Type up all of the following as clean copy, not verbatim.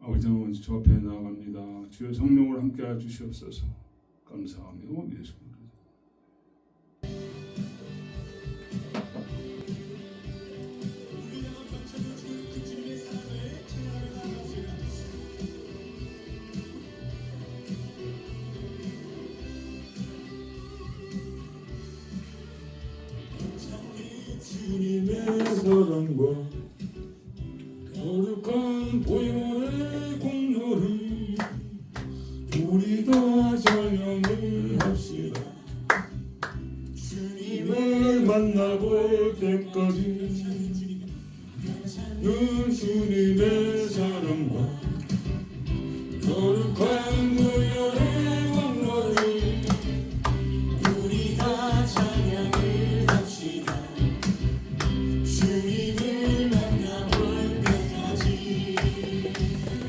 아버지 주 앞에 나아갑니다. 주여 성령을 함께하여 주시옵소서. 감사하며 예수님. 주님의 사랑과 거룩한 보혈의 공로를 우리 다 찬양을 합시다. 주님을 만나볼 때까지 주님의 사랑과 거룩한 보혈의 공로를 우리 다 찬양을 합시다. 주님을 만나볼 때까지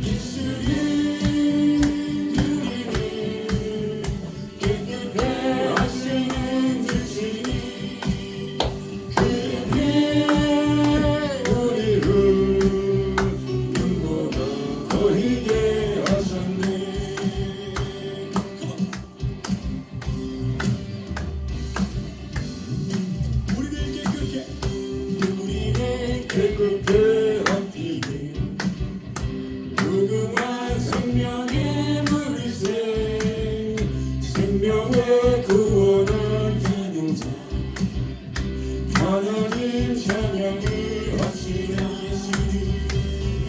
예수님 우리를 깨끗해 하시는 주시니 그의 우리를 눈보다 더 희게 하셨네. 깨끗해 함께 무궁한 생명의 물새 생명의 구원을 받은 자 하나님 찬양을 합시다.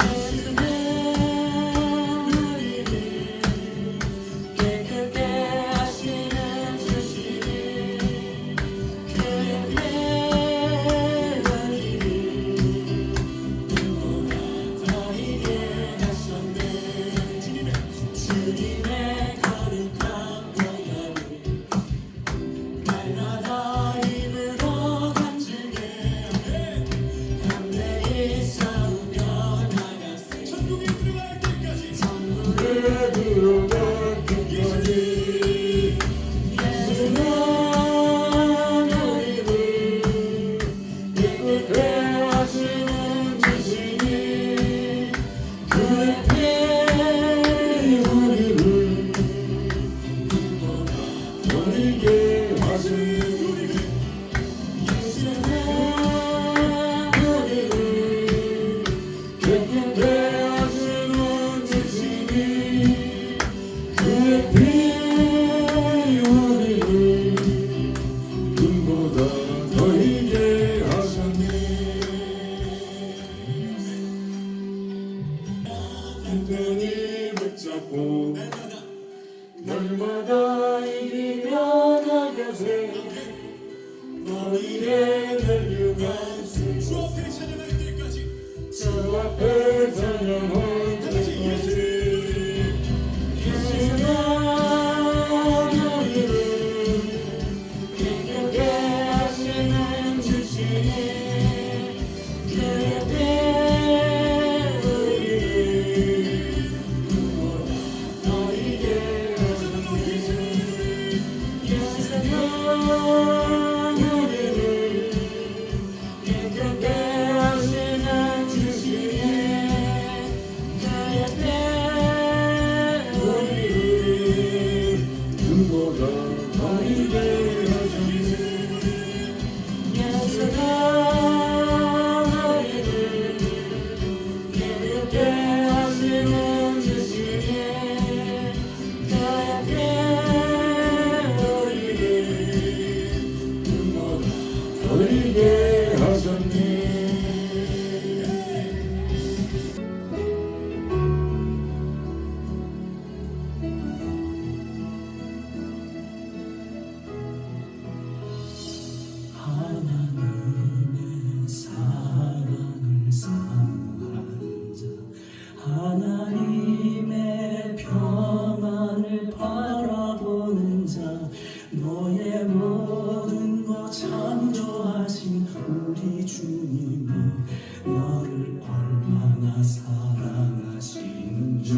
예수님 우리를 깨끗해 하시는 주시니 그의 주님의 거룩한 보혈을 날마다 입으로 간증해 담대히 싸우며 나가세. 천국에 들어갈 때까지 천국에 들어갈 때까지 예수는 우리를 깨끗해 하시는 주시니 그의 피 우리를 눈보다 더 희게 하시니 예수는 우리를 깨끗해 하시는 주시니 그의 피 우리를 눈보다 더 희게 하셨네. 단단히 붙잡고 날마다 이기며 나가세. 너희의 멸류관 주 앞에 찬양할 때까지 주 앞에 찬양할 때까지 예수는 우리를 깨끗해 하시는 주시니 그의 피 우리를 눈보다 더 희게 하셨네. 예수는 우리를 깨끗해 하시는 주시니 그의 피 우리를 눈보다 더 희게 하셨네. 예수는 우리를 깨끗해 하시는 주시니 그의 피 우리를 눈보다 더 희게 하셨네. 하나님의 사랑을 사모하는 자 하나님의 평안을 바라보는 자 너의 모든 것 창조하신 우리 주님이 너를 얼마나 사랑하신 줄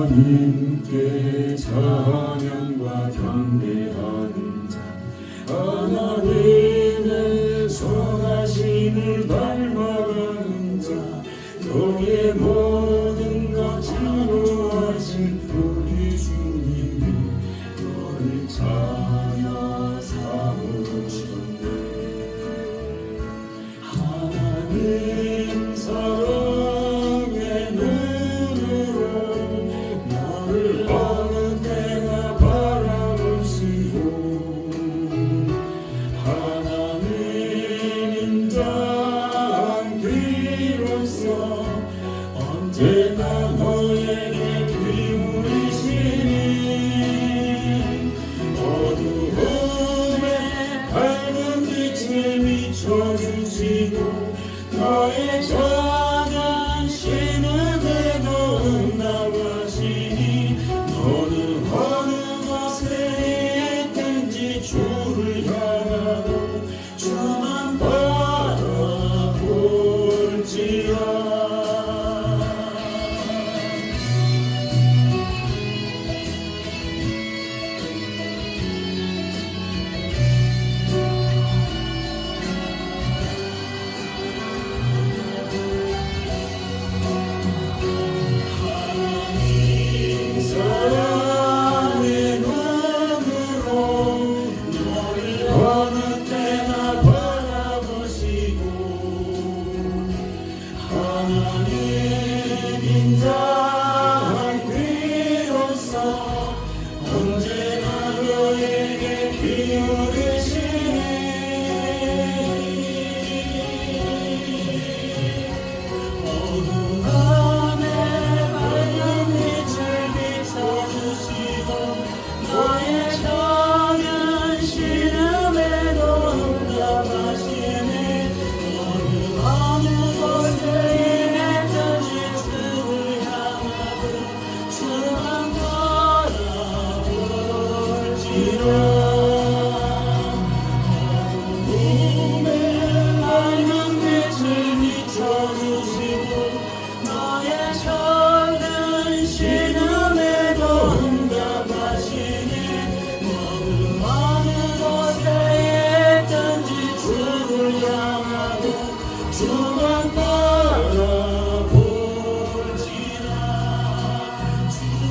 하나님께 찬양과 경배하는 자 하나님의 선하신 주님을 닮아가는 자 너의 모든 것 창조하신 우리 주님이 너를 자녀 삼으셨네. 하나님 사랑의 눈으로 너를 어느 때나 바라보시고 하나님 인자한 귀로서 언제나 너에게 기울이시니 어두움에 밝은 빛을 비춰주시고 너의 작은 신음에도 응답하시니 너는 어느 곳에 있든지 주를 향하고 주만 바라볼지라. 사랑의 눈으로 너를 어느 때나 바라보시고 하나님 인자한 귀로서 언제나 너에게 기울이시니 어두움에 밝은 빛을 비춰주시고 너의 작은 신음에도 응답하시니 너는 어느 곳에 있든지 주를 향하고 주만 바라볼지라. 어둠에 밝은 빛을 비춰주시고 너의 작은 신음에도 응답하시니 너는 어느 곳에 있든지 주를 향하고 주만 바라볼지라. 주만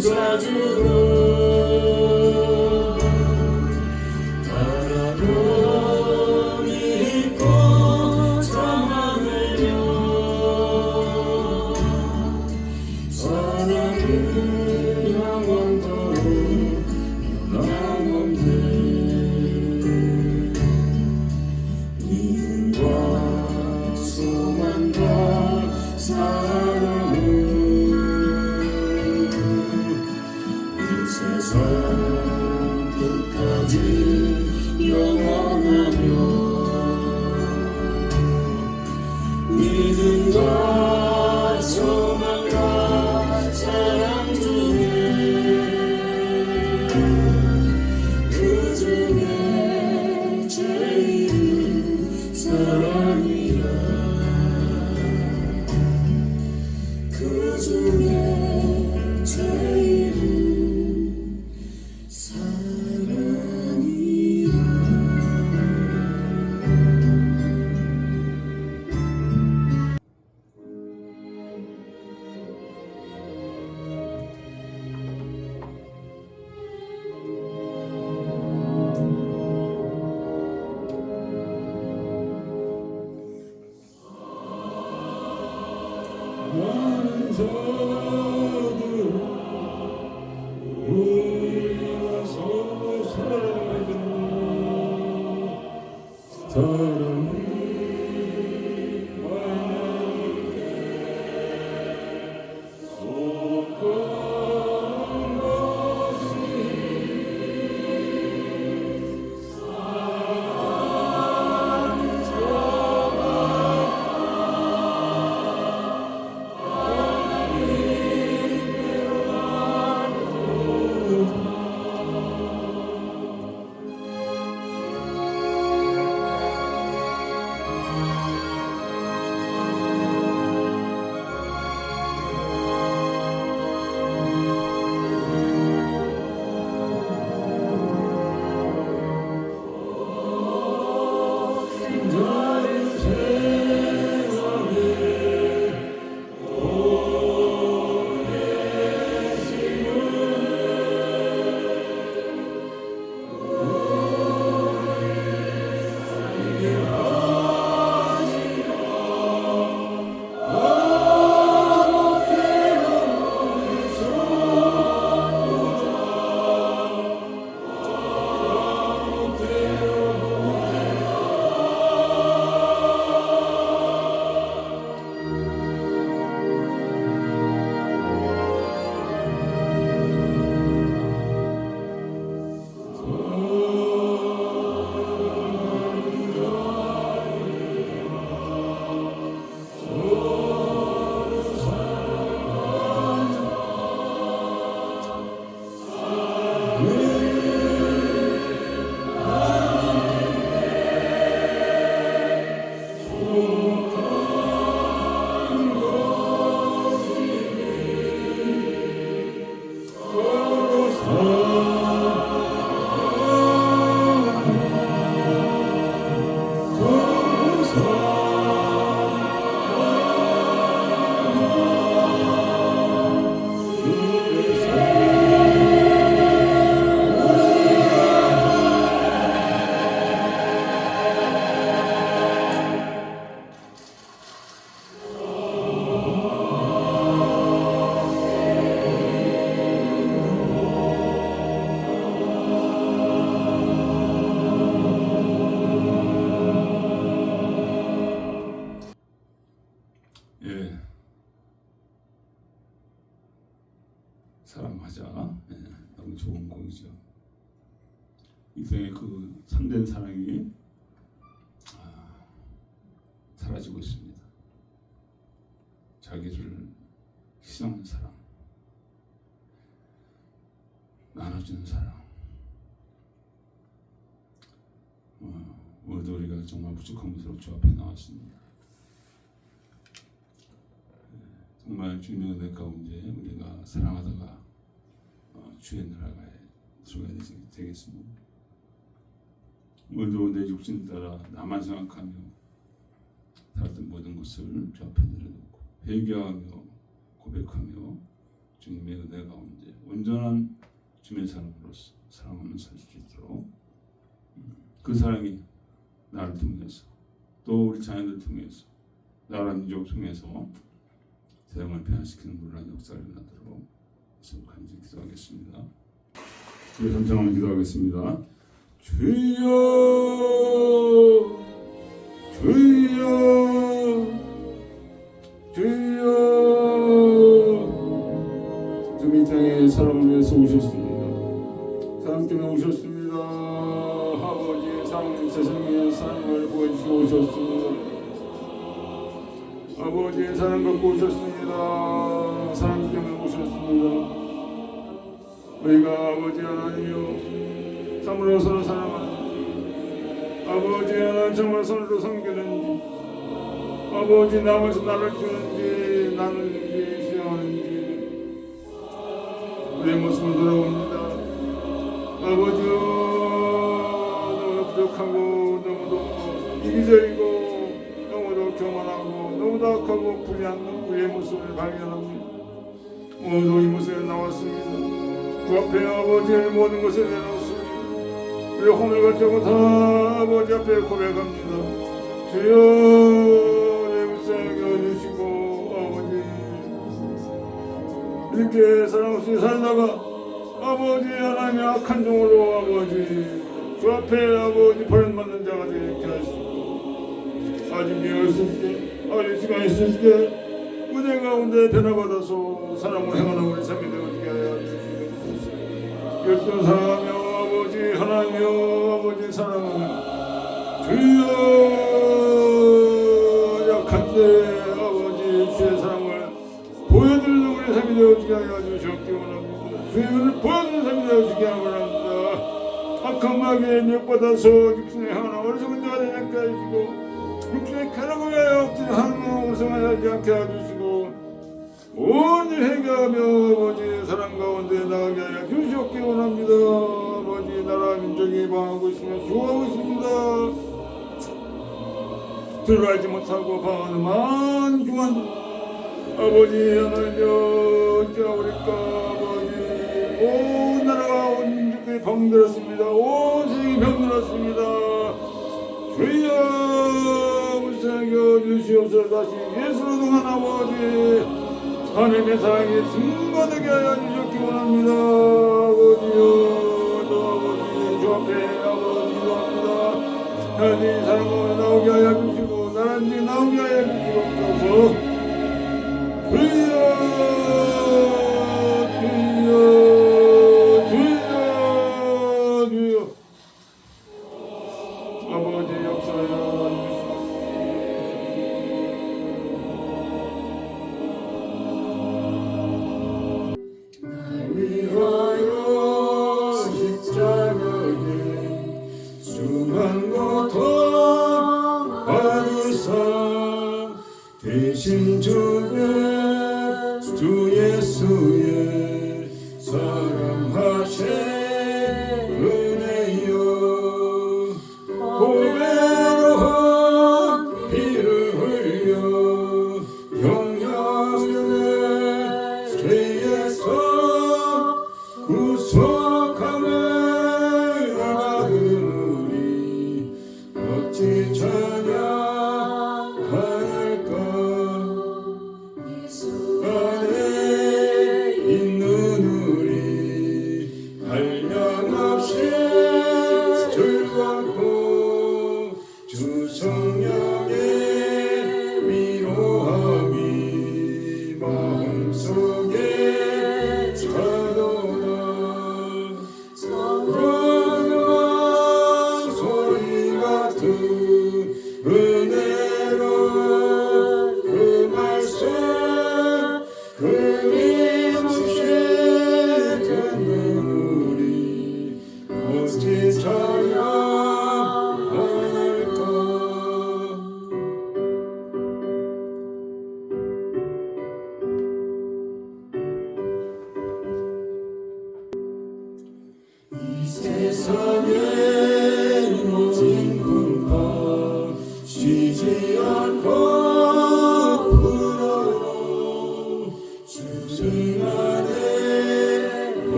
감싸주고 바라보니 잊고 참아내며 사랑은 영원토록 변함없네 믿음과 소망과 사랑은 이 세상 끝까지 영원하며 믿음과 소망과 사랑 중에 그 중에 제일은 사랑이라 그 중에 제일은 사랑이라 많은 자들 모여서 살아가 사랑이 속한 사랑하자. 너무 좋은 곡이죠. 이 땅에 그 참된 사랑이 사라지고 있습니다. 자기를 희생하는 사랑, 나눠주는 사랑. 오늘도 우리가 정말 부족한 것으로 주 앞에 나왔습니다. 정말 주님의 은혜 가운데 우리가 사랑하다가 주의 나라에 들어가야 되겠습니다. 오늘도 내 육신 따라 나만 생각하며 살았던 모든 것을 주 앞에 내려놓고 회개하며 고백하며 주님의 은혜 가운데 온전한 주님의 사람으로서 사랑하며 살 수 있도록 그 사랑이 나를 통해서 또 우리 자녀들 통해서 나라 민족 통해서 세상을 변화시키는 놀라운 역사가 일어나도록 간절히 기도하겠습니다. 주여 삼창하며 기도하겠습니다. 주여 주여 주여 좀 이 땅에 사람을 위해서 오셨습니다. 사람 때문에 오셨습니다. 아버지 사람 세상에 사람을 보여주시고 오셨습니다. 아버지 사랑 갖고 오셨습니다. 사람 때문에 오셨습니다. 우리가 아버지 하나님이여 참으로 서로 사랑하는지 아버지 하나님 정말 서로 섬기는지 아버지 남에서 나를 주는지 나누는지 수용하는지 우리의 모습을 돌아옵니다. 아버지여 너무도 부족하고 너무도 이기적이고 너무도 교만하고 너무도 악하고 불의한 우리의 모습을 발견합니다. 오늘도 이 모습에 나왔습니다. 주 앞에 아버지의 모든 것을 내놓습니다. 우리 하늘과 저고 다 아버지 앞에 고백합니다. 주여 내 불쌍히 여주시고 아버지 이렇게 사랑 없이 살다가 아버지 하나님의 악한 종으로 아버지 주 앞에 아버지 버림받는 자가 되게 하시고 아직 기회가 있을 때 아직 시간이 있을 때 은혜 가운데 변화받아서 사랑을 행하는 우리 삶이 되어지게 하여 주시옵소서. 열두 사랑하며 아버지 하나님이여 아버지 사랑하며 주여 약한 때 아버지 주의 사랑을 보여드리는 우리 삶이 되어지게 하여 주시옵기 원합니다. 주의 은혜를 보여드리는 삶이 되어지게 하여 원합니다. 악한 마귀에 미혹받아서 육신의 향하는 어리석은 자가 되지 않게 하시고 육신의 쾌락을 위하여 억지로 하는 우승하지 않게 해주시고 온전히 회개하며 아버지 사랑 가운데 나가게 하여 주시옵기 원합니다. 아버지 나라 민족이 방하고 있으며 죽어가고 있습니다. 들을 알지 못하고 방하는 많은 중한 아버지 하나님여 어찌하오리까 아버지 온 나라가 온 민족이 병들었습니다. 온 세상이 병들었습니다. 주여 불쌍히 주시옵소서. 다시 예수로 등한 아버지 하나님의 사랑이 증거되게 하여 주셨기 원합니다. 아버지여 또 아버지 주 앞에 아버지 기도합니다. 하나님 사랑 가운데 나오게 하여 주시고 나란히 나오게 하여 주시옵소서. 주여 아버지 역사여 날 위하여 십자가에 수많은 고통 받으사 대신 주의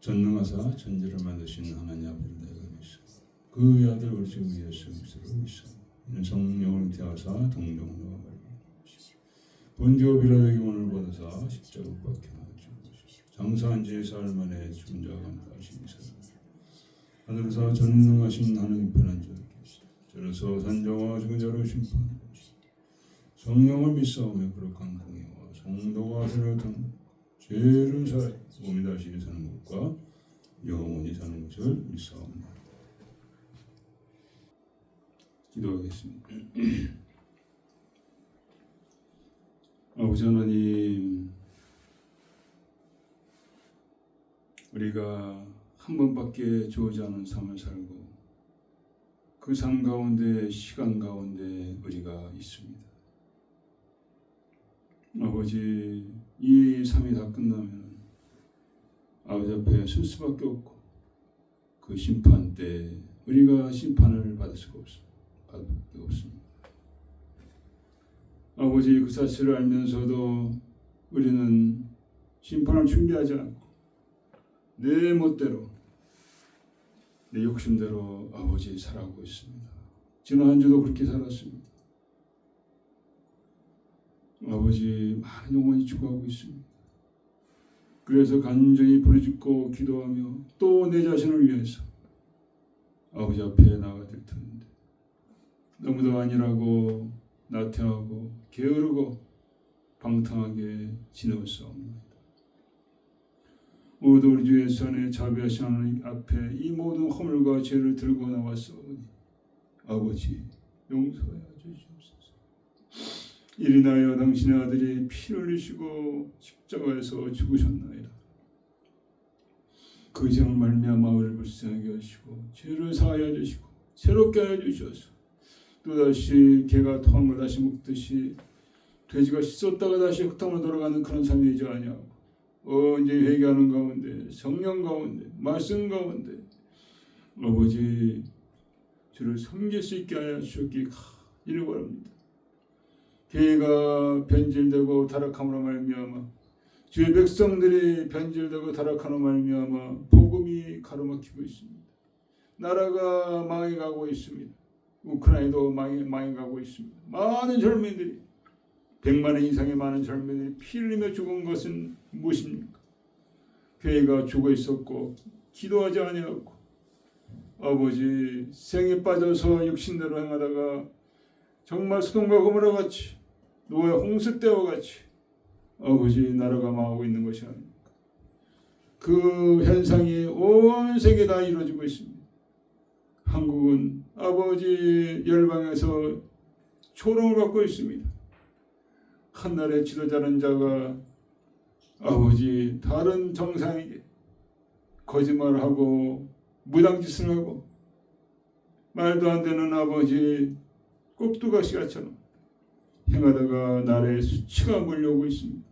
전능하사 천지를 만드신 하나님 아버지를 내가 믿사 그 아들 우리 주 예수 그리스도를 믿사 이는 성령을 태하사 동정녀와 말미암아 본디오 빌라도에게 오늘 받으사 십자가 못 박혀 죽으시고 장사한 지 사흘 만에 죽은 자가 감다하시니사 하늘에서 전능하신 하나님 편한 자를 계시다 저로서 산자와 죽은 자를 심판하시고 성령을 믿사오며 거룩한 공의와 성도가 서로 등 죄를 사하여 몸이 다시 사는 것과 영원히 사는 것을 믿사옵니다. 기도하겠습니다. 아버지 하나님, 우리가 한 번밖에 주어지 않은 삶을 살고 그 삶 가운데 시간 가운데 우리가 있습니다. 아버지, 이 삶이 다 끝나면 아버지 앞에 설 수밖에 없고 그 심판 때 우리가 심판을 받을 수가 없습니다. 아버지, 그 사실을 알면서도 우리는 심판을 준비하지 않고 내 멋대로 내 욕심대로 아버지 살아가고 있습니다. 지난 한 주도 그렇게 살았습니다. 아버지, 많은 영혼이 죽어가고 있습니다. 그래서 간절히 부르짖고 기도하며 또 내 자신을 위해서 아버지 앞에 나가야 될 텐데 너무도 아니라고 나태하고 게으르고 방탕하게 지내었사옵나이다. 모두 우리 주 예수 안에 자비하신 하나님 앞에 이 모든 허물과 죄를 들고 나왔사오니 아버지 용서하여 주시옵소서. 이리 나여 당신의 아들이 피를 흘리시고 십자가에서 죽으셨나이다. 그 죄를 말미암아 우리를 불쌍하게 하시고 죄를 사하여 주시고 새롭게 하여 주셔서 또다시 개가 토한 걸 다시 먹듯이 돼지가 씻었다가 다시 흙탕으로 돌아가는 그런 삶이 되지 아니하고 언제 회개하는 가운데 성령 가운데 말씀 가운데 아버지 주를 섬길 수 있게 하여 주시기 이를 바랍니다. 교회가 변질되고 타락함으로 말미암아 주의 백성들이 변질되고 타락함으로 말미암아 복음이 가로막히고 있습니다. 나라가 망해가고 있습니다. 우크라이나도 망해가고 있습니다. 많은 젊은이들이 100만 이상의 많은 젊은이들이 피 흘리며 죽은 것은 무엇입니까? 교회가 죽어 있었고 기도하지 아니하고 아버지 생에 빠져서 육신대로 행하다가 정말 소돔과 고모라 같이 노예 홍수 때와 같이 아버지 나라가 망하고 있는 것이 아닙니까? 그 현상이 온 세계에 다 이루어지고 있습니다. 한국은 아버지 열방에서 초롱을 받고 있습니다. 한나라의 지도자는 자가 아버지 다른 정상에게 거짓말을 하고 무당짓을 하고 말도 안 되는 아버지 꼭두가시가처럼 행하다가 나라에 수치가 몰려오고 있습니다.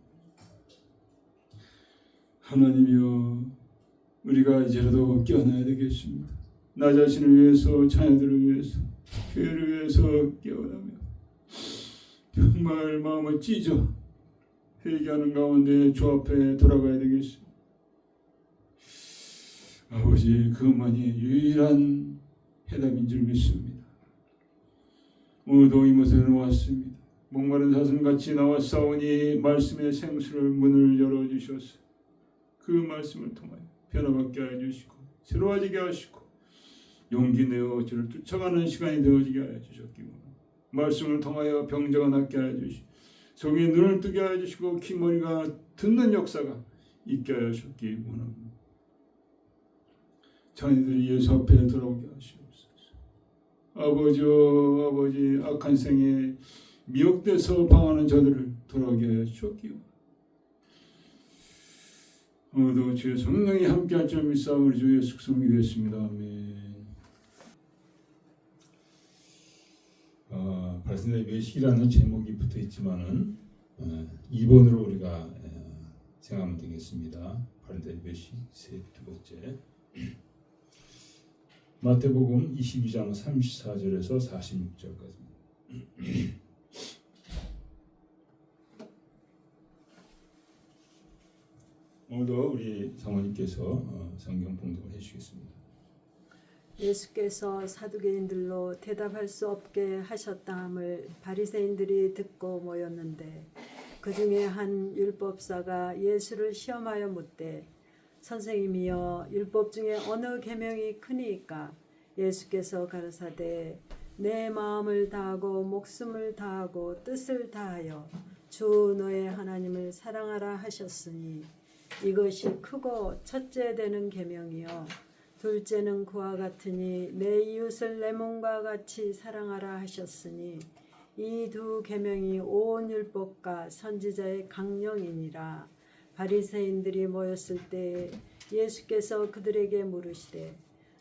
하나님이여, 우리가 이제라도 깨어나야 되겠습니다. 나 자신을 위해서, 자녀들을 위해서, 교회를 위해서 깨어나며 정말 마음을 찢어 회개하는 가운데 주 앞에 돌아가야 되겠습니다. 아버지, 그것만이 유일한 해답인 줄 믿습니다. 오늘도 이곳에 나왔습니다. 목마른 사슴같이 나왔사오니 말씀의 생수를 문을 열어주셔서 그 말씀을 통하여 변화받게 하여 주시고 새로워지게 하시고 용기 내어 주를 쫓아가는 시간이 되어지게 하여 주셨기 원합니다. 말씀을 통하여 병자가 낫게 하여 주시고 속에 눈을 뜨게 하여 주시고 귀머리가 듣는 역사가 있게 하여 주셨기 원합니다. 자녀들이 예수 앞에 돌아오게 하시옵소서. 아버지 악한 생에 미혹돼서 방하는 자들을 돌아오게 하여 주셨기 원합니다. 오늘도 주의 성령이 함께할 줄 믿사오니 우리 주의 숙성이 되었습니다. 아멘. 발생의 외식이라는 제목이 붙어 있지만은 2번으로 우리가 생각하면 되겠습니다. 발생의 외식 두 번째. 마태복음 22장 34절에서 46절까지. 오늘도 우리 사모님께서 성경 봉독을 해주시겠습니다. 예수께서 사두개인들로 대답할 수 없게 하셨다함을 바리새인들이 듣고 모였는데 그 중에 한 율법사가 예수를 시험하여 묻되 선생님이여 율법 중에 어느 계명이 크니이까? 예수께서 가르사대 내 마음을 다하고 목숨을 다하고 뜻을 다하여 주 너의 하나님을 사랑하라 하셨으니 이것이 크고 첫째 되는 계명이요 둘째는 그와 같으니 내 이웃을 내 몸과 같이 사랑하라 하셨으니 이 두 계명이 온 율법과 선지자의 강령이니라. 바리새인들이 모였을 때 예수께서 그들에게 물으시되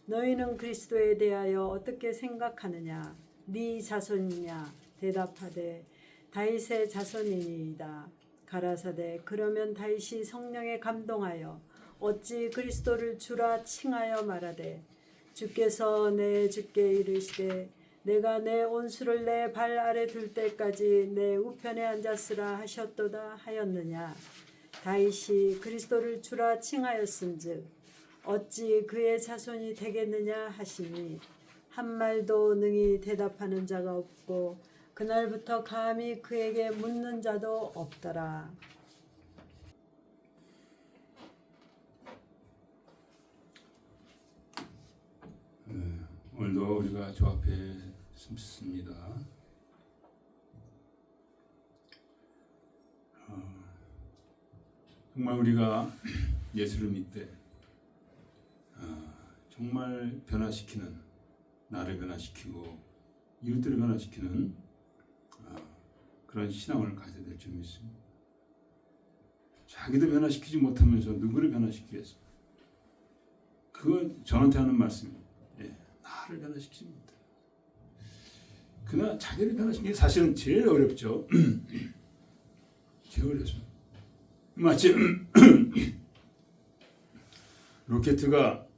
너희는 그리스도에 대하여 어떻게 생각하느냐? 네 자손이냐? 대답하되 다윗의 자손이니이다. 가라사대 그러면 다윗이 성령에 감동하여 어찌 그리스도를 주라 칭하여 말하되 주께서 내 주께 이르시되 내가 내 온수를 내 발 아래 둘 때까지 내 우편에 앉았으라 하셨도다 하였느냐? 다윗이 그리스도를 주라 칭하였은즉 어찌 그의 자손이 되겠느냐 하시니 한 말도 능히 대답하는 자가 없고 그날부터 감히 그에게 묻는 자도 없더라. 오늘도 우리가 주 앞에 섰습니다. 정말 우리가 예수를 믿되 정말 변화시키는, 나를 변화시키고 이웃들을 변화시키는 그런 신앙을 가져야 될 줄 믿습니다. 자기도 변화시키지 못하면서 누구를 변화시키겠어? 그건 저한테 하는 말씀입니다. 나를 변화시키지 못해. 그러나 자기를 변화시키는 게 사실은 제일 어렵죠. 제일 어렵습니다. 마치 로켓가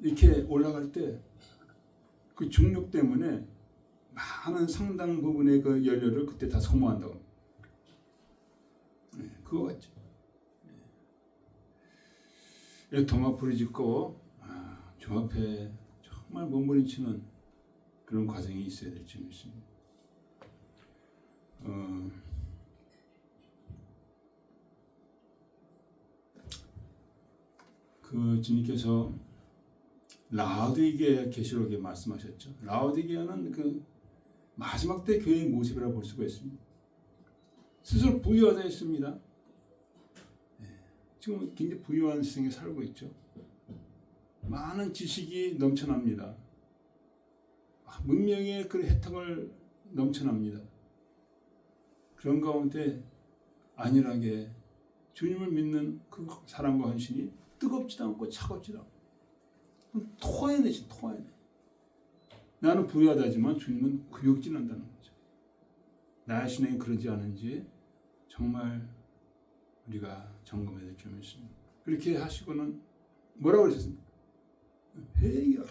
이렇게 올라갈 때 그 중력 때문에 많은 상당 부분의 그 연료를 그때 다 소모한다고. 그거 같죠. 동아풀이 짓고 주 앞에 정말 몸부림치는 그런 과정이 있어야 될 줄 믿습니다. 그 주님께서 라오디게아 계시록에 말씀하셨죠. 라오디게아는 그 마지막 때 교회의 모습이라고 볼 수가 있습니다. 스스로 부유하다 했습니다. 지금 굉장히 부유한 세상에 살고 있죠. 많은 지식이 넘쳐납니다. 문명의 그 혜택을 넘쳐납니다. 그런 가운데 안일하게 주님을 믿는 그 사랑과 헌신이 뜨겁지도 않고 차갑지도 않고 토해내지. 나는 부유하다지만 주님은 구역질한다는 거죠. 나의 신앙이 그러지 않은지 정말 우리가 점검해야 될 점이 있습니다. 그렇게 하시고는 뭐라고 그러셨습니까? 회개하라.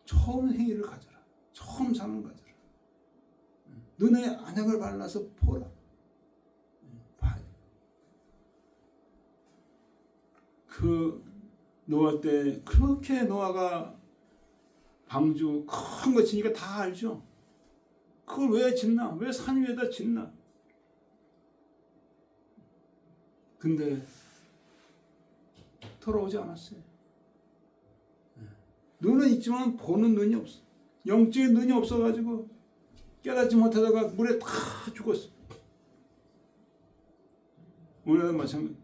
처음 행위를 가져라. 처음 삶을 가져라. 눈에 안약을 발라서 보라. 봐야 돼. 그 노아 때 그렇게 노아가 방주 큰 거 지니까 다 알죠. 그걸 왜 짓나? 왜 산 위에다 짓나? 근데 돌아오지 않았어요. 눈은 있지만 보는 눈이 없어. 영적인 눈이 없어가지고 깨닫지 못하다가 물에 다 죽었어. 오늘도 마찬가지.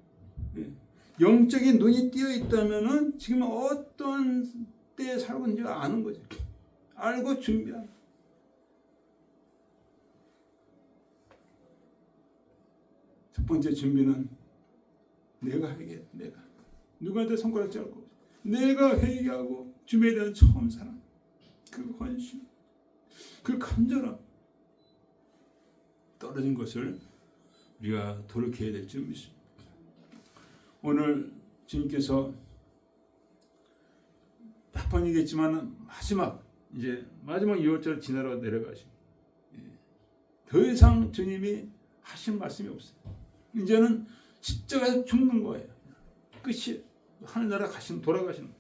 영적인 눈이 띄어 있다면은 지금 어떤 때에 살고 있는지 아는 거지. 알고 준비하는. 첫 번째 준비는 내가 하게. 내가 누구한테 손가락질 할 거 없어. 내가 회개하고 주님에 대한 처음 사랑, 그 헌신, 그 간절함 떨어진 것을 우리가 돌이켜야 될 줄 믿습니다. 오늘 주님께서 몇 번이겠지만 마지막 2월절 지나러 내려가시고 더 이상 주님이 하신 말씀이 없어요. 이제는 십자가에서 죽는 거예요. 끝이 하늘나라 돌아가시는 거예요.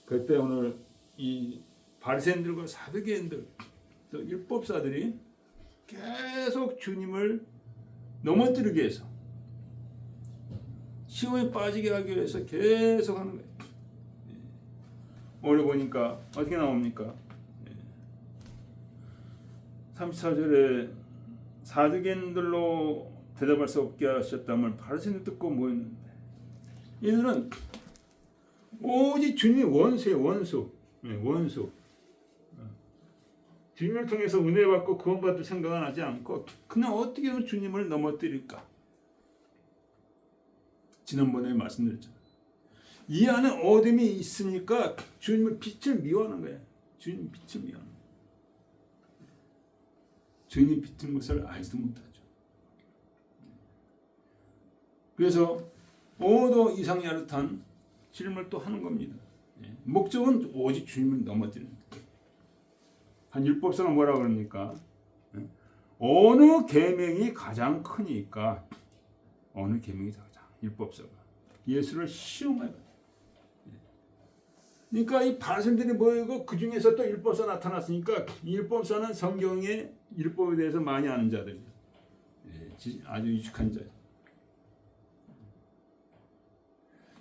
그때 오늘 이 바리새인들과 사두개인들, 또 율법사들이 계속 주님을 넘어뜨리기 위해서, 시험에 빠지게 하기 위해서 계속 하는 거예요. 오늘 보니까 어떻게 나옵니까? 34절에 사두개인들로 대답할 수 없게 하셨다면 바리새인들 듣고 모였는데, 이들은 오직 주님의 원수예요. 원수. 주님을 통해서 은혜 받고 구원받을 생각은 하지 않고 그냥 어떻게 하면 주님을 넘어뜨릴까. 지난번에 말씀드렸잖아요. 이 안에 어둠이 있으니까 주님의 빛을 미워하는 거예요. 주님 빛을 미워하는 거예요. 주님이 빛인 것을 알지도 못하죠. 그래서 오도 이상야릇한 질문을 또 하는 겁니다. 목적은 오직 주님을 넘어뜨리는 거예요. 한 율법사가 뭐라 그럽니까? 어느 계명이 가장 크니까, 어느 계명이 가장, 율법사가 예수를 시험하여. 그러니까 이 바리새인들이 모이고 그 중에서 또 율법사 나타났으니까, 이 율법사는 성경의 율법에 대해서 많이 아는 자들이에요. 아주 유식한 자들.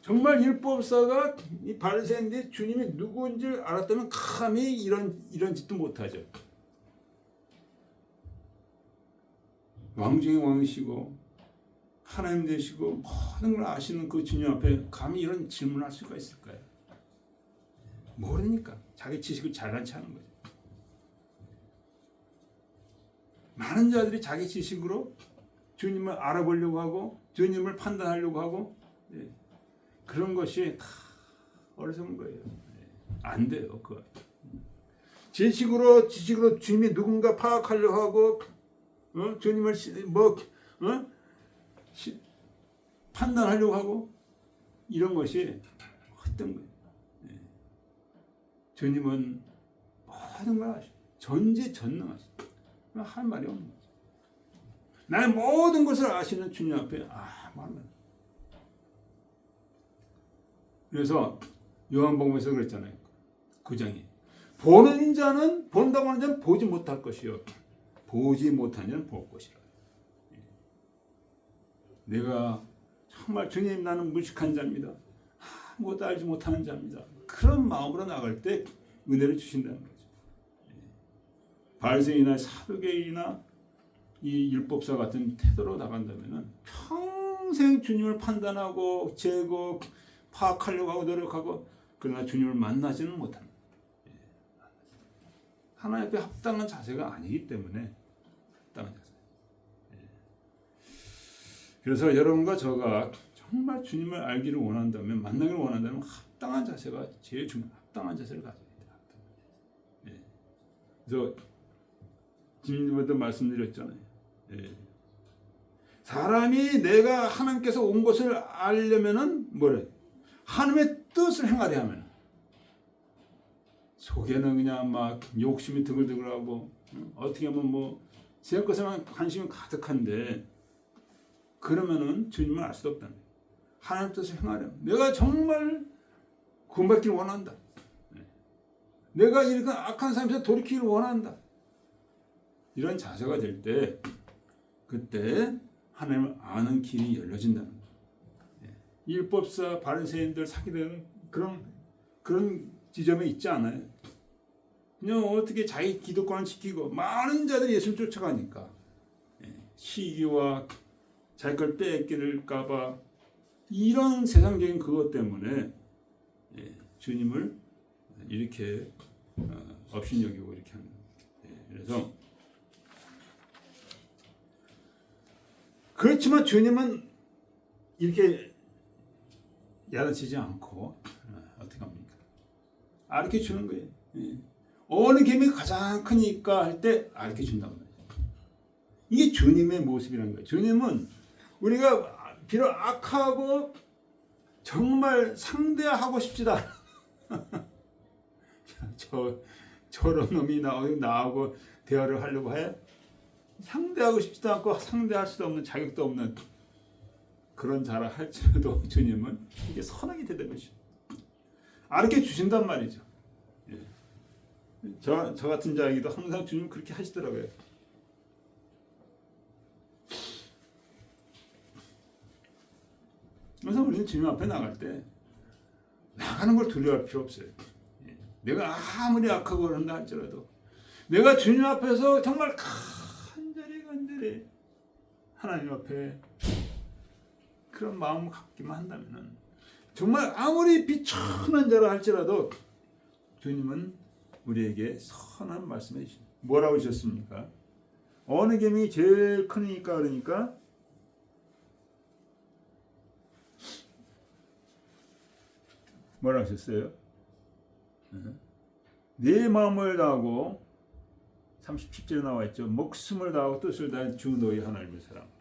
정말 율법사가 이 바리새인들이 주님이 누구인지 알았다면 감히 이런 짓도 못하죠. 왕 중에 왕이시고 하나님 되시고 모든 걸 아시는 그 주님 앞에 감히 이런 질문을 할 수가 있을까요? 모르니까 자기 지식을 잘난 체하는 거죠. 많은 자들이 자기 지식으로 주님을 알아보려고 하고 주님을 판단하려고 하고, 그런 것이 다 어리석은 거예요. 안 돼요. 그거. 지식으로 주님이 누군가 파악하려고 하고, 주님을 판단하려고 하고, 이런 것이 헛된 거예요. 주님은 모든 걸 아시고 전지전능하시고 할 말이 없는 거죠. 나의 모든 것을 아시는 주님 앞에 말은. 그래서 요한복음에서 그랬잖아요. 9장에 본다고 하는 자는 보지 못할 것이요, 보지 못하는 자는 볼 것이라. 내가 정말 주님, 나는 무식한 자입니다. 아무것도 알지 못하는 자입니다. 그런 마음으로 나갈 때 은혜를 주신다는 거죠. 바리새인이나 사두개인이나 이 율법사 같은 태도로 나간다면은 평생 주님을 판단하고 재고 파악하려고 하고 노력하고, 그러나 주님을 만나지는 못합니다. 하나님 앞에 합당한 자세가 아니기 때문에 합당한 자세. 그래서 여러분과 저가 정말 주님을 알기를 원한다면, 만나기를 원한다면 합당한 자세가 제일 중요해요. 합당한 자세를 가져야 돼요. 그래서 지난번에도 말씀드렸잖아요. 사람이 내가 하나님께서 온 것을 알려면은 뭐래? 하나님의 뜻을 행하려 하면, 속에는 그냥 막 욕심이 드글드글하고 어떻게 하면 제 것에만 관심이 가득한데, 그러면은 주님을 알 수도 없다는 거예요. 하나님 뜻을 행하려면 내가 정말 구원받기를 원한다. 내가 이렇게 악한 삶에서 돌이키기를 원한다. 이런 자세가 될 때, 그때 하나님을 아는 길이 열려진다는 거예요. 율법사, 바리새인들 사기되는 그런 지점에 있지 않아요. 그냥 어떻게 자기 기득권을 지키고 많은 자들이 예수를 쫓아가니까 시기와 자기 걸 뺏길까봐, 이런 세상적인 그것 때문에 주님을 이렇게 업신여기고 이렇게 하는 거예요. 그래서 그렇지만 주님은 이렇게 야단치지 않고 어떻게 합니까? 알게 주는 거예요. 어느 계명이 가장 크니까 할 때 알게 준단 말이에요. 이게 주님의 모습이라는 거예요. 주님은 우리가 비록 악하고 정말 상대하고 싶지도 않아. 저런 놈이 나하고 대화를 하려고 해? 상대하고 싶지도 않고 상대할 수도 없는 자격도 없는 그런 자라 할지라도 주님은 이게 선하게 대답하시죠. 알게 주신단 말이죠. 예. 저 같은 자에게도 항상 주님 그렇게 하시더라고요. 그래서 우리는 주님 앞에 나갈 때 나가는 걸 두려워할 필요 없어요. 예. 내가 아무리 악하고 그런다 할지라도 내가 주님 앞에서 정말 간절히 하나님 앞에 그런 마음을 갖기만 한다면은 정말 아무리 비천한 자라 할지라도 주님은 우리에게 선한 말씀해 주십니다. 뭐라고 하셨습니까? 어느 계명이 제일 크니까 그러니까 뭐라고 하셨어요? 내 마음을 다하고 37절에 나와 있죠. 목숨을 다하고 뜻을 다해 주 너희 하나님을 사랑하라.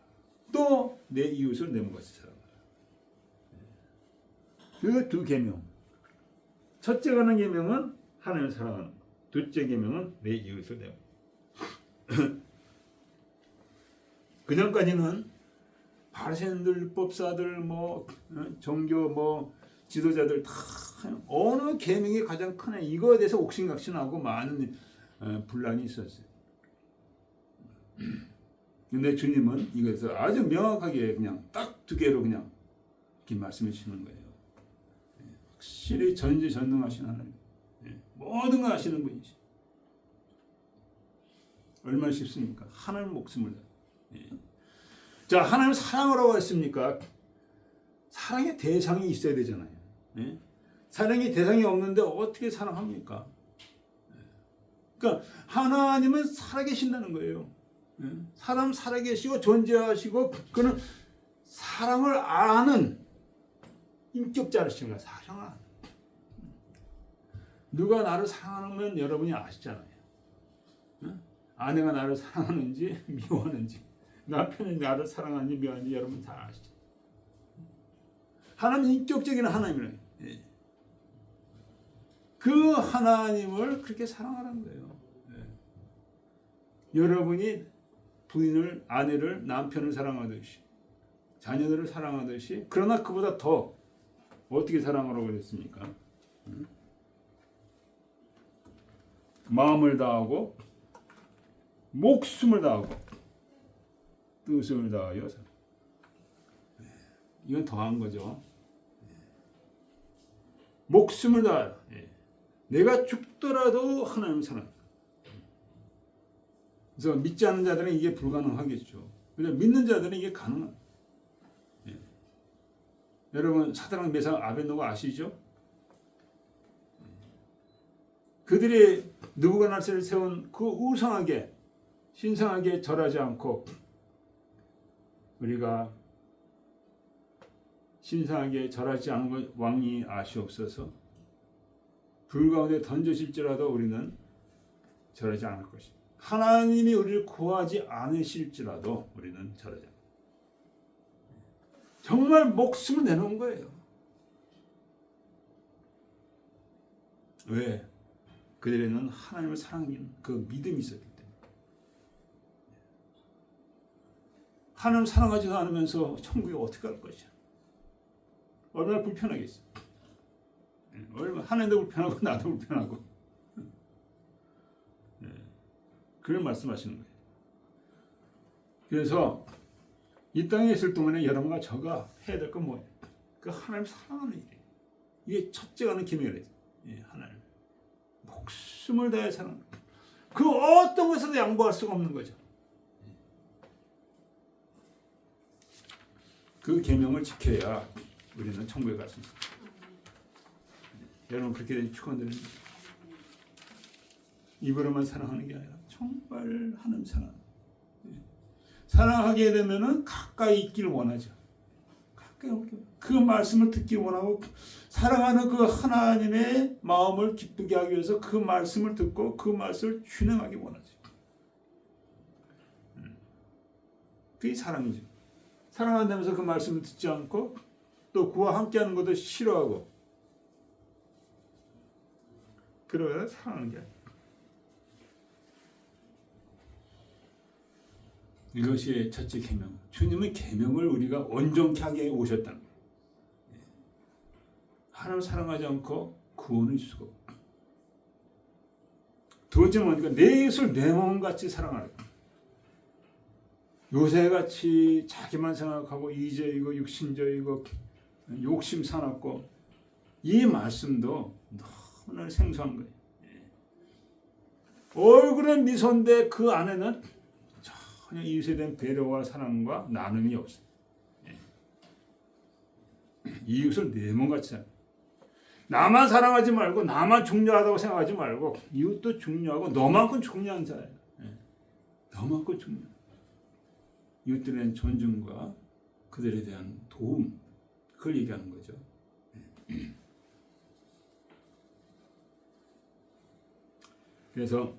또 내 이웃을 내 몸같이 사랑하라. 그 두 계명. 첫째 가는 계명은 하나님을 사랑하는 것. 둘째 계명은 내 이웃을 내 몸. 그 전까지는 바리새인들, 율법사들, 종교, 지도자들 다 어느 계명이 가장 크냐 이거에 대해서 옥신각신하고 많은 분란이 있었어요. 근데 주님은 이것을 아주 명확하게 그냥 딱 두 개로 그냥 이렇게 말씀해 주시는 거예요. 확실히 전지전능하신 하나님, 모든 걸 아시는 분이시. 얼마나 쉽습니까? 하나님 목숨을 자, 하나님 사랑하라고 했습니까? 사랑의 대상이 있어야 되잖아요. 사랑의 대상이 없는데 어떻게 사랑합니까? 그러니까 하나님은 살아계신다는 거예요. 사람 살아계시고 존재하시고 그는 사랑을 아는 인격자라시는 거예요. 사랑을 아는. 누가 나를 사랑하면 여러분이 아시잖아요. 아내가 나를 사랑하는지 미워하는지 남편이 나를 사랑하는지 미워하는지 여러분 다 아시죠. 하나님 인격적인 하나님이래요. 그 하나님을 그렇게 사랑하라는 거예요. 여러분이 부인을, 아내를, 남편을 사랑하듯이 자녀들을 사랑하듯이 그러나 그보다 더 어떻게 사랑하라고 그랬습니까? 마음을 다하고 목숨을 다하고 뜻을 다하여 이건 더한 거죠. 목숨을 다하여 내가 죽더라도 하나님을 사랑한다. 그래서 믿지 않는 자들은 이게 불가능하겠죠. 그런데 믿는 자들은 이게 가능합니다. 여러분 사드락 메삭 아벳노고 아시죠? 그들이 느부갓네살을 세운 그 우상하게 신성하게 절하지 않고 우리가 신성하게 절하지 않은 것 왕이 아시옵소서. 불 가운데 던져질지라도 우리는 절하지 않을 것입니다. 하나님이 우리를 구하지 않으실지라도 우리는 절하지 않습니다. 정말 목숨을 내놓은 거예요. 왜? 그들에는 하나님을 사랑하는 그 믿음이 있었기 때문에. 하나님을 사랑하지도 않으면서 천국에 어떻게 갈 것이야? 얼마나 불편하겠어. 얼마나 하나님도 불편하고 나도 불편하고. 그런 말씀하시는 거예요. 그래서 이 땅에 있을 동안에 여러분과 저가 해야 될 건 뭐예요? 그 하나님 사랑하는 일이에요. 이게 첫째가 하는 기명이래요. 하나님 목숨을 다해 사랑. 그 어떤 것에도 양보할 수가 없는 거죠. 그 계명을 지켜야 우리는 천국에 갈 수 있습니다. 여러분 그렇게 되니 축원드립니다. 입으로만 사랑하는 게 아니라 정말 하나님 사랑하게 되면은 가까이 있기를 원하죠. 가까이 그 말씀을 듣기 원하고 사랑하는 그 하나님의 마음을 기쁘게 하기 위해서 그 말씀을 듣고 그 말씀을 준행하기 원하죠. 그게 사랑이죠. 사랑한다면서 그 말씀을 듣지 않고 또 그와 함께하는 것도 싫어하고 그러다 사랑하는 게 아니에요. 이것이 첫째 계명. 주님은 계명을 우리가 온전케 하게 오셨다는 거예요. 하나님을 사랑하지 않고 구원을 줄 수가 없고. 두 번째는 뭐니까 내 이웃을 내 몸같이 사랑하라. 요새같이 자기만 생각하고 이제이고 육신적이고 욕심 사납고 이 말씀도 너무나 생소한 거예요. 얼굴은 미소인데 그 안에는 전혀 이웃에 대한 배려와 사랑과 나눔이 없어요. 이웃을 내 몸같이 나만 사랑하지 말고 나만 중요하다고 생각하지 말고 이웃도 중요하고 너만큼 중요한 자예요. 너만큼 중요해. 이웃들에 대한 존중과 그들에 대한 도움, 그걸 얘기하는 거죠. 그래서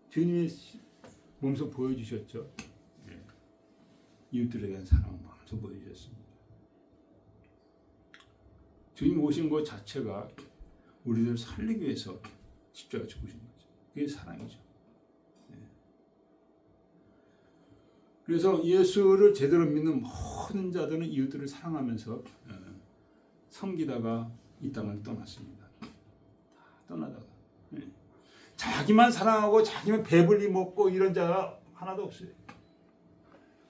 주님이 몸소 보여주셨죠. 이웃들에 대한 사랑을 몸소 보여주셨습니다. 주님 오신 것 자체가 우리를 살리기 위해서 십자가 죽으신 거죠. 그게 사랑이죠. 그래서 예수를 제대로 믿는 모든 자들은 이웃들을 사랑하면서 섬기다가 이 땅을 떠났습니다. 다 떠나다가 자기만 사랑하고 자기만 배불리 먹고 이런 자가 하나도 없어요.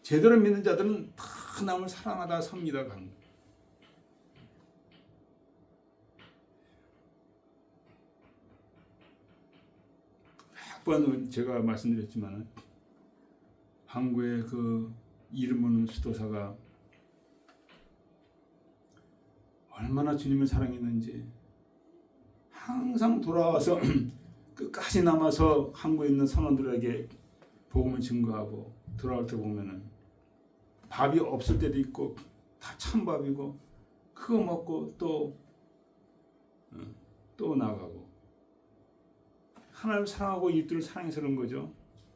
제대로 믿는 자들은 다 남을 사랑하다 섬기다 가는 거예요. 몇 번 제가 말씀드렸지만 한국의 그 이름 없는 수도사가 얼마나 주님을 사랑했는지 항상 돌아와서 끝까지 남아서 한국에 있는 선원들에게 복음을 증거하고 돌아올 때 보면은 밥이 없을 때도 있고 다 찬밥이고 그거 먹고 또 나가고 하나님을 사랑하고 이웃들을 사랑해서 그런 거죠.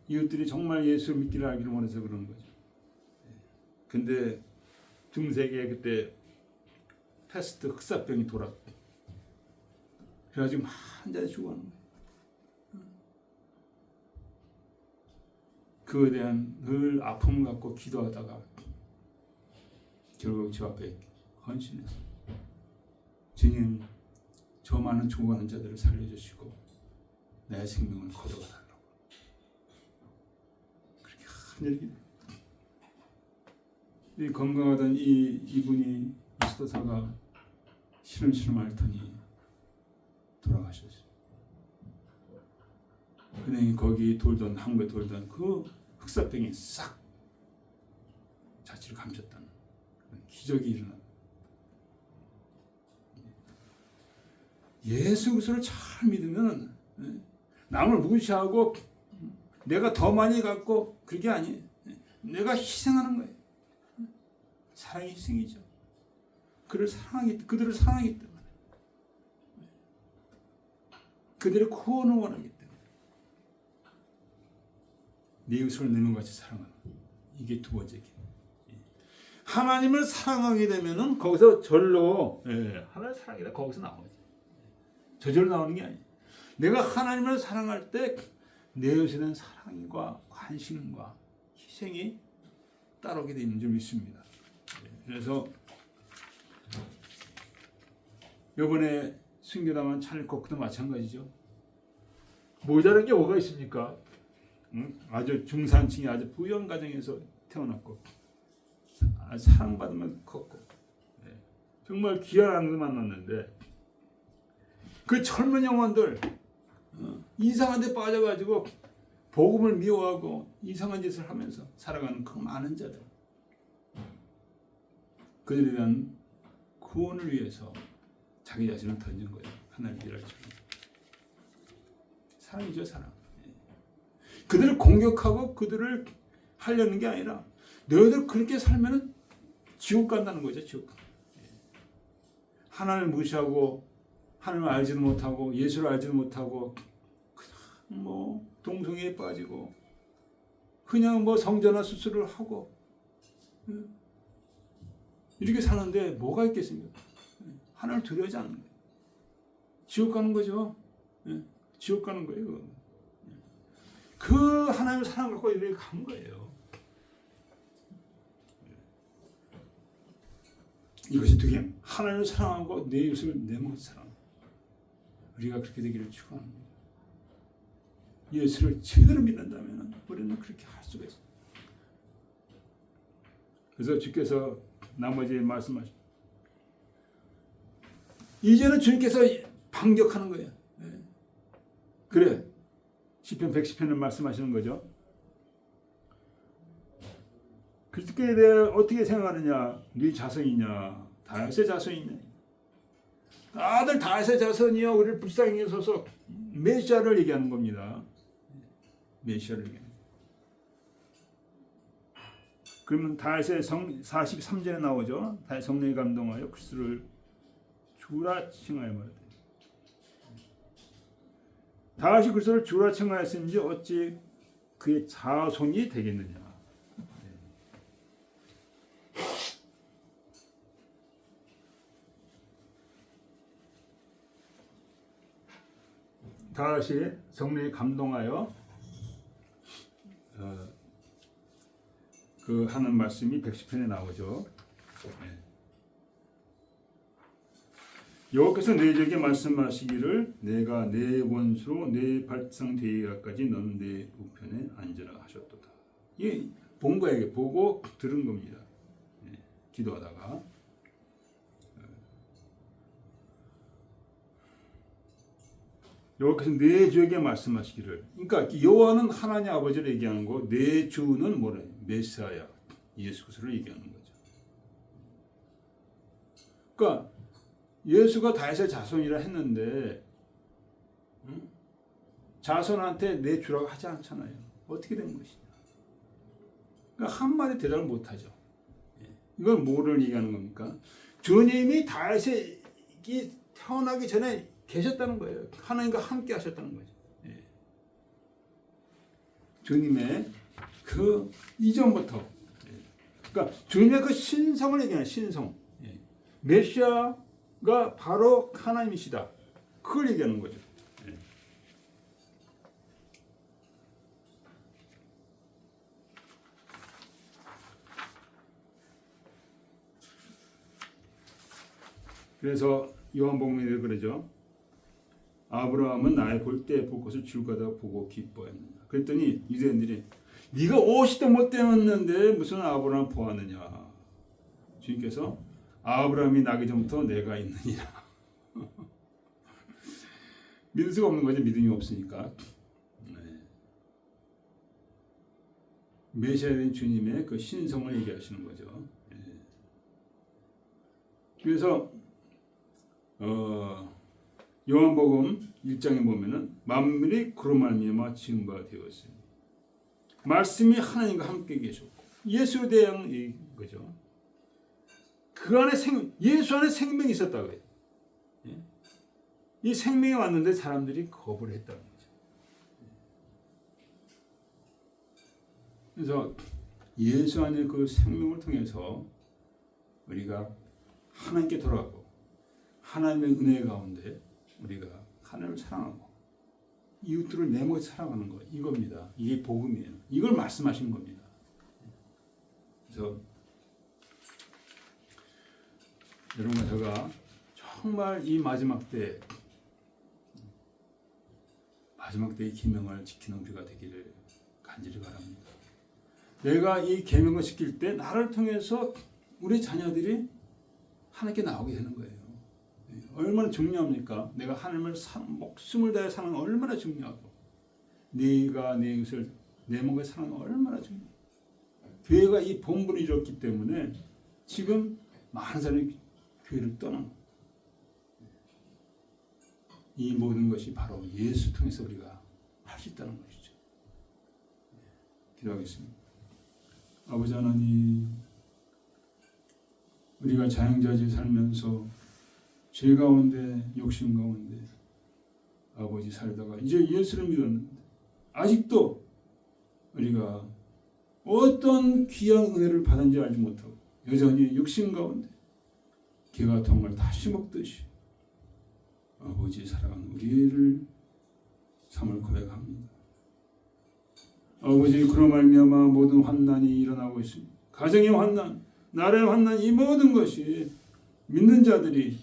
이웃들이 정말 예수를 믿기를 알기를 원해서 그런 거죠. 근데 중세기에 그때 패스트 흑사병이 돌았고 그래가지고 한자리 죽어가는 거예요. 그에 대한 늘 아픔을 갖고 기도하다가 결국 저 앞에 헌신해서 주님 저 많은 죽어가는 자들을 살려주시고 내 생명을 거둬가달라고 그렇게 하늘이 이 건강하던 이분이 이스도사가 시름시름 앓더니 돌아가셨어요. 근데 거기 돌던 한국에 돌던 그 흑사병이 싹 자취를 감췄다는 기적이 일어나. 예수 그리스도를 잘 믿으면 남을 무시하고 내가 더 많이 갖고 그게 아니에요. 내가 희생하는 거예요. 사랑이 희생이죠. 그들을 사랑하기 때문에 그들의 구원을 원하기 때문에 네 이웃을 내 몸같이 사랑하는 이게 두 번째 길. 하나님을 사랑하게 되면은 거기서 절로 하나님을 사랑이다 거기서 나오지. 저절로 나오는 게 아니에요. 내가 하나님을 사랑할 때 내 이웃에 대한 사랑과 관심과 희생이 따르게 되는 줄 믿습니다. 그래서 이번에 순교당한 찰리코크도 마찬가지죠. 모자란 게 뭐가 있습니까? 아주 중산층이 아주 부유한 가정에서 태어났고 사랑받으면서 컸고 정말 귀한 아들을 만났는데 그 젊은 영혼들 이상한 데 빠져가지고 복음을 미워하고 이상한 짓을 하면서 살아가는 그 많은 자들 그들에 대한 구원을 위해서 자기 자신을 던진 거예요. 하나님 일할 줄 사랑이죠. 사랑. 그들을 공격하고 그들을 하려는 게 아니라 너희들 그렇게 살면 지옥 간다는 거죠. 지옥. 하나님을 무시하고 하나님을 알지도 못하고 예수를 알지도 못하고 그냥 뭐 동성애에 빠지고 그냥 뭐 성전화 수술을 하고 이렇게 사는데 뭐가 있겠습니까? 하나님을 두려워하지 않는 거예요. 지옥 가는 거죠. 지옥 가는 거예요. 그 하나님의 사랑 갖고 이렇게 간 거예요. 이것이 어떻게 하나님을 사랑하고 내 이웃을 내 몸을 사랑. 우리가 그렇게 되기를 축원합니다. 예수를 제대로 믿는다면 우리는 그렇게 할 수가 있어요. 그래서 주께서 나머지 말씀하십니다. 이제는 주님께서 반격하는 거예요. 그래. 시편 110편을 말씀하시는 거죠. 그리스도에 대해 어떻게 생각하느냐? 네 자손이냐? 다윗의 자손이냐? 다들 다윗의 자손이요. 우리를 불쌍히 여기소서. 메시아를 얘기하는 겁니다. 메시아를 얘기하는 겁니다. 그러면 다윗의 43절에 나오죠. 다윗 성령에 감동하여 그리스도를 주라 칭하여 말하되. 다윗이 그리스도를 주라 칭하였으니 어찌 그의 자손이 되겠느냐. 다윗이 성령에 감동하여 그 하는 말씀이 110편에 나오죠. 여호와께서 내게 말씀하시기를 내가 내 원수로 내 발상 대의까지 너는 내 우편에 앉으라 하셨도다. 이 본 거예요. 보고 들은 겁니다. 기도하다가 여호와께서 내 주에게 말씀하시기를. 그러니까 여호와는 하나님 아버지를 얘기하는 거, 내 주는 뭐래? 메시아야, 예수 그리스도를 얘기하는 거죠. 그러니까 예수가 다윗의 자손이라 했는데 자손한테 내 주라고 하지 않잖아요. 어떻게 된 것이냐? 그러니까 한마디 대답을 못하죠. 이건 뭐를 얘기하는 겁니까? 주님이 다윗이 태어나기 전에 계셨다는 거예요. 하나님과 함께 하셨다는 거죠. 주님의 그 이전부터, 그러니까 주님의 그 신성을 얘기하는 신성, 메시아가 바로 하나님이시다. 그걸 얘기하는 거죠. 그래서 요한복음에 그러죠. 아브라함은 나의 볼 때 볼 것을 줄 거다 보고 기뻐했느냐. 그랬더니 유대인들이 네가 50도 못 되었는데 무슨 아브라함 보았느냐. 주님께서 아브라함이 나기 전부터 내가 있느니라. 믿을 수가 없는 거죠. 믿음이 없으니까. 메시아인 주님의 그 신성을 얘기하시는 거죠. 그래서 요한복음 1장에 보면은 만물이 그로 말미암아 지은 바 되었으니 말씀이 하나님과 함께 계셨고 예수에 대한 거죠. 그 안에 예수 안에 생명이 있었다고요. 이 생명이 왔는데 사람들이 거부를 했다는 거죠. 그래서 예수 안에 그 생명을 통해서 우리가 하나님께 돌아가고 하나님의 은혜 가운데 우리가 하나님을 사랑하고 이웃들을 내 몸에 사랑하는 거 이겁니다. 이게 복음이에요. 이걸 말씀하신 겁니다. 그래서 여러분과 제가 정말 이 마지막 때의 계명을 지키는 우리가 되기를 간절히 바랍니다. 내가 이 계명을 지킬 때 나를 통해서 우리 자녀들이 하나님께 나오게 되는 거예요. 얼마나 중요합니까? 내가 하나님을 목숨을 다해 사는 건 얼마나 중요하고 네가 내 이웃을 내 몸에 사는 건 얼마나 중요해요. 교회가 이 본분을 이뤘기 때문에 지금 많은 사람이 교회를 떠난 거예요. 이 모든 것이 바로 예수 통해서 우리가 할 수 있다는 것이죠. 기도하겠습니다. 아버지 하나님, 우리가 자영자재 살면서 죄 가운데 욕심 가운데 아버지 살다가 이제 예수를 믿었는데 아직도 우리가 어떤 귀한 은혜를 받은지 알지 못하고 여전히 욕심 가운데 개가 덩을 다시 먹듯이 아버지 사랑하는 우리를 삶을 고백합니다. 아버지, 그로 말미암아 모든 환난이 일어나고 있습니다. 가정의 환난, 나라의 환난, 이 모든 것이 믿는 자들이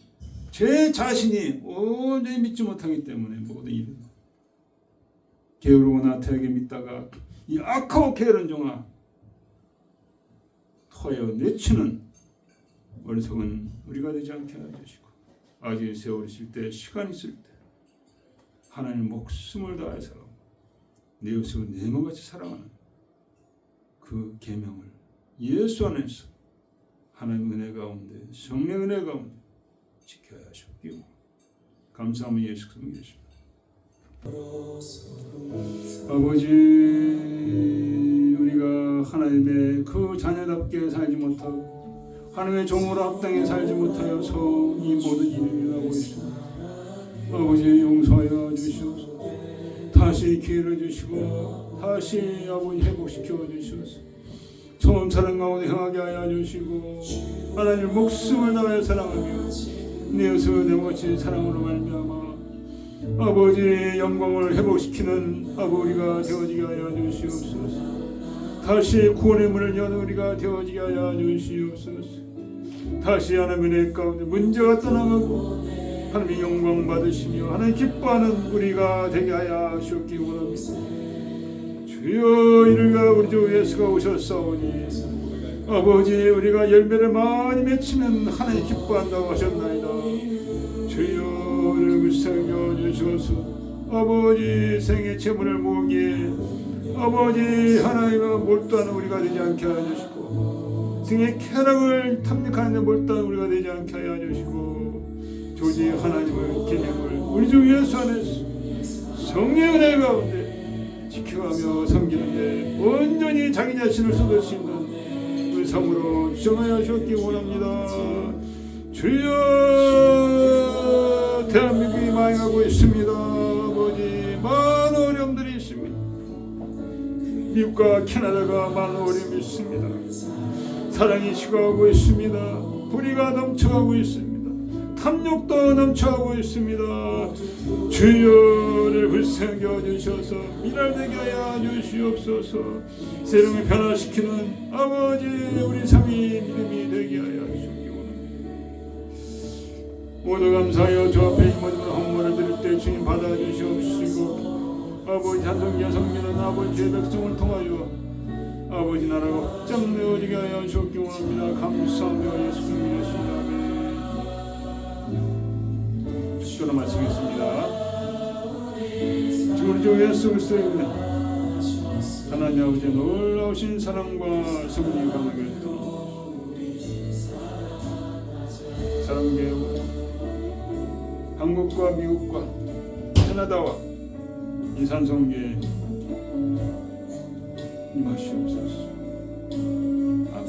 제 자신이 온전히 믿지 못하기 때문에 모든 일은 게으르고 나태하게 믿다가 이 악하고 게으른 종아 토하여 내치는 어리석은 우리가 되지 않게 하여 주시고, 아직 세월 있을 때, 시간 있을 때 하나님 목숨을 다해 살아 내 이웃을 내 몸같이 사랑하는 그 계명을 예수 안에서 하나님 은혜 가운데, 성령 은혜 가운데 지켜야 하셨기로 감사하며 예수 그리스도 계십니다. 아버지, 우리가 하나님의 그 자녀답게 살지 못하고 하나님의 종으로 합당해 살지 못하여서 이 모든 일이 일어나고 있습니다. 아버지, 용서하여 주시옵소서. 다시 기회를 주시고 다시 아버지 회복시켜 주시옵소서. 처음 사랑 가운데 행하게 하여 주시고, 하나님 목숨을 다하여 사랑하며 내 이웃을 내 몸같이 사랑으로 말미암아 아버지 영광을 회복시키는 아버지가 되어지게 하여 주시옵소서. 다시 구원의 문을 여는 우리가 되어지게 하여 주시옵소서. 다시 하나님의 가운데 문제가 떠나가고 하나님의 영광 받으시며 하나님 기뻐하는 우리가 되게 하여 주옵기 원합니다. 주여, 이르가 우리 주 예수가 오셨사오니 아버지 우리가 열매를 많이 맺히면 하나님 기뻐한다고 하셨나이다. 주여, 우리를 불쌍히 주셔서 아버지 생애 재물을 모으기에 아버지 하나님과 몰두하는 우리가 되지 않게 하여 주시고, 등의 쾌락을 탐닉하는 데 몰두하는 우리가 되지 않게 하여 주시고, 조지 하나님의 계명을 우리 주 예수 안에서 성령의 은혜 가운데 지켜가며 섬기는데 온전히 자기 자신을 쏟을 수 있는 우리 삶으로 정하여 주셨기 원합니다. 주여, 대한민국이 망하고 있습니다. 아버지, 많은 어려움들이 있습니다. 미국과 캐나다가 많은 어려움이 있습니다. 사랑이 식어가고 있습니다. 불의가 넘쳐가고 있습니다. 탐욕도 넘쳐가고 있습니다. 주여를 불쌍히 여주셔서 미랄되게 하여 주시옵소서. 세상을 변화시키는 아버지 우리 삶이 믿음이 되게 하여 주시기 원합니다. 모두 감사하여 주 앞에 이 모든 헌물을 드릴 때 주님 받아주시옵시고, 아버지 찬송기와 성민은 아버지 주의 백성을 통하여 아버지 나라가 확장되어지게 하여 주옵기 원합니다. 감사하며 예수 그리스도의 이름으로 축도로 마치겠습니다. 지금 우리 주 예수 그리스도의 은혜, 하나님 아버지의 놀라우신 사랑과 성령의 강하게 사랑교회 한국과 미국과 캐나다와 이산성교회 임하시옵소서. 아멘.